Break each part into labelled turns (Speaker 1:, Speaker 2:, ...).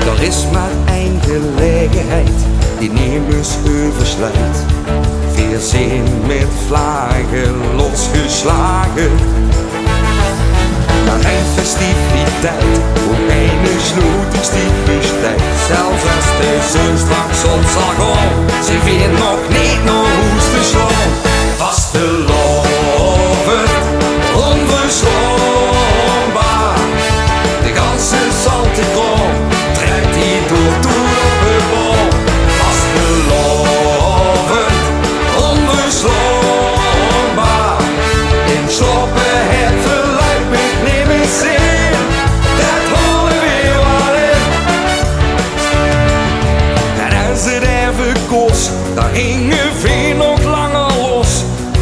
Speaker 1: Er is maar één gelegenheid die nemens oversluit. Veerzin met vlagen losgeslagen. Naar een festiviteit, voor een sluitingstijd. Zelfs als de zon straks op zal gaan, ze weet nog niet naar huis te slaan. Vastelovend, onverslaanbaar. De ganse zaltekroon trekt die door op het bal. Vastelovend, onverslaanbaar. In sloppen het verluid met nemen zin. Dat horen weer wat in. En als het even kost, dan hingen we nog langer los.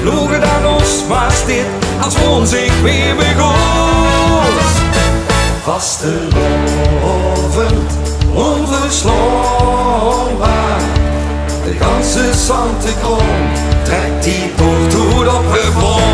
Speaker 1: Logen dan ons, maar dit als ons ik weer begoos. Vastelovend, onverslaanbaar. De ganse zandtekroon trekt die door op het bol.